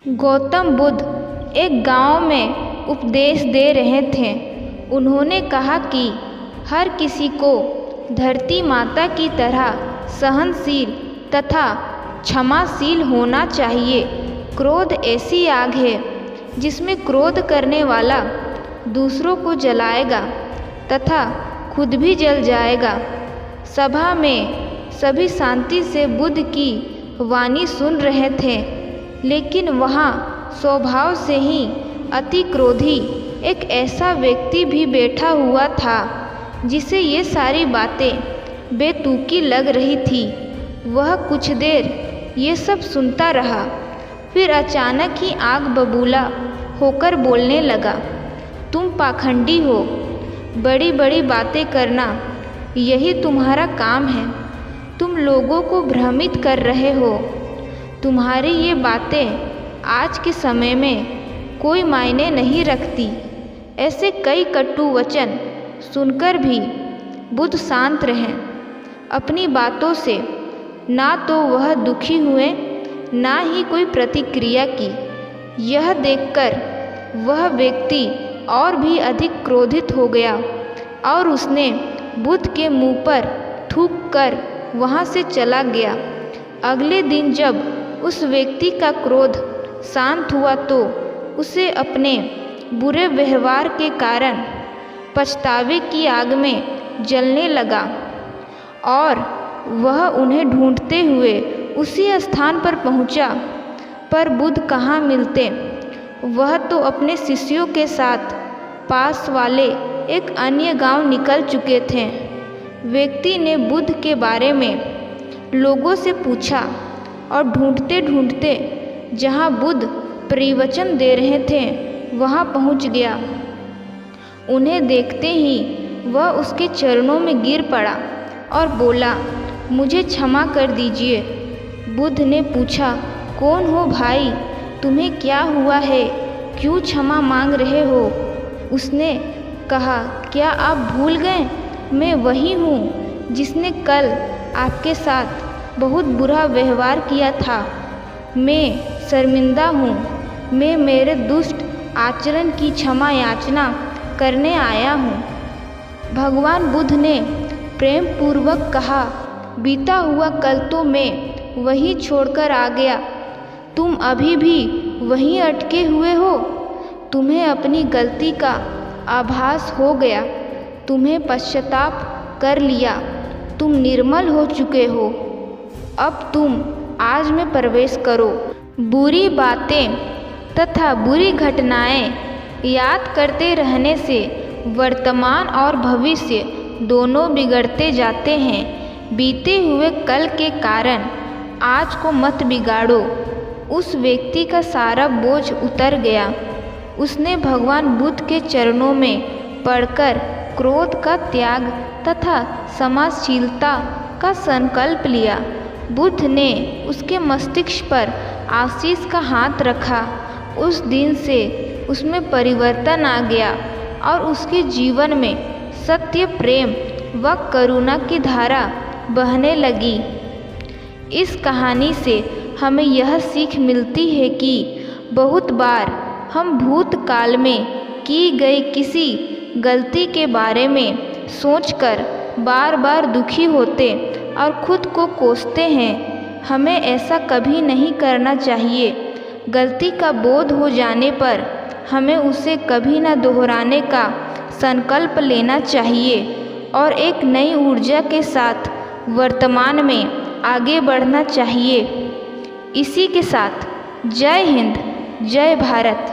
गौतम बुद्ध एक गांव में उपदेश दे रहे थे। उन्होंने कहा कि हर किसी को धरती माता की तरह सहनशील तथा क्षमाशील होना चाहिए। क्रोध ऐसी आग है जिसमें क्रोध करने वाला दूसरों को जलाएगा तथा खुद भी जल जाएगा। सभा में सभी शांति से बुद्ध की वाणी सुन रहे थे, लेकिन वहाँ स्वभाव से ही अति क्रोधी एक ऐसा व्यक्ति भी बैठा हुआ था जिसे ये सारी बातें बेतुकी लग रही थी। वह कुछ देर ये सब सुनता रहा, फिर अचानक ही आग बबूला होकर बोलने लगा, तुम पाखंडी हो, बड़ी बड़ी बातें करना यही तुम्हारा काम है। तुम लोगों को भ्रमित कर रहे हो। तुम्हारी ये बातें आज के समय में कोई मायने नहीं रखती। ऐसे कई कटु वचन सुनकर भी बुद्ध शांत रहे। अपनी बातों से ना तो वह दुखी हुए, ना ही कोई प्रतिक्रिया की। यह देखकर वह व्यक्ति और भी अधिक क्रोधित हो गया और उसने बुद्ध के मुंह पर थूक कर वहाँ से चला गया। अगले दिन जब उस व्यक्ति का क्रोध शांत हुआ तो उसे अपने बुरे व्यवहार के कारण पछतावे की आग में जलने लगा और वह उन्हें ढूंढते हुए उसी स्थान पर पहुंचा। पर बुद्ध कहाँ मिलते। वह तो अपने शिष्यों के साथ पास वाले एक अन्य गांव निकल चुके थे। व्यक्ति ने बुद्ध के बारे में लोगों से पूछा और ढूंढते ढूंढते जहाँ बुद्ध प्रवचन दे रहे थे वहाँ पहुँच गया। उन्हें देखते ही वह उसके चरणों में गिर पड़ा और बोला, मुझे क्षमा कर दीजिए। बुद्ध ने पूछा, कौन हो भाई, तुम्हें क्या हुआ है, क्यों क्षमा मांग रहे हो? उसने कहा, क्या आप भूल गए, मैं वही हूँ जिसने कल आपके साथ बहुत बुरा व्यवहार किया था। मैं शर्मिंदा हूँ। मैं मेरे दुष्ट आचरण की क्षमा याचना करने आया हूँ। भगवान बुद्ध ने प्रेम पूर्वक कहा, बीता हुआ कल तो मैं वहीं छोड़कर आ गया। तुम अभी भी वहीं अटके हुए हो। तुम्हें अपनी गलती का आभास हो गया। तुम्हें पश्चाताप कर लिया। तुम निर्मल हो चुके हो। अब तुम आज में प्रवेश करो। बुरी बातें तथा बुरी घटनाएं याद करते रहने से वर्तमान और भविष्य दोनों बिगड़ते जाते हैं। बीते हुए कल के कारण आज को मत बिगाड़ो। उस व्यक्ति का सारा बोझ उतर गया। उसने भगवान बुद्ध के चरणों में पड़कर क्रोध का त्याग तथा समाशीलता का संकल्प लिया। बुद्ध ने उसके मस्तिष्क पर आशीष का हाथ रखा। उस दिन से उसमें परिवर्तन आ गया और उसके जीवन में सत्य, प्रेम व करुणा की धारा बहने लगी। इस कहानी से हमें यह सीख मिलती है कि बहुत बार हम भूतकाल में की गई किसी गलती के बारे में सोचकर बार बार दुखी होते और खुद को कोसते हैं। हमें ऐसा कभी नहीं करना चाहिए। गलती का बोध हो जाने पर हमें उसे कभी न दोहराने का संकल्प लेना चाहिए और एक नई ऊर्जा के साथ वर्तमान में आगे बढ़ना चाहिए। इसी के साथ जय हिंद, जय भारत।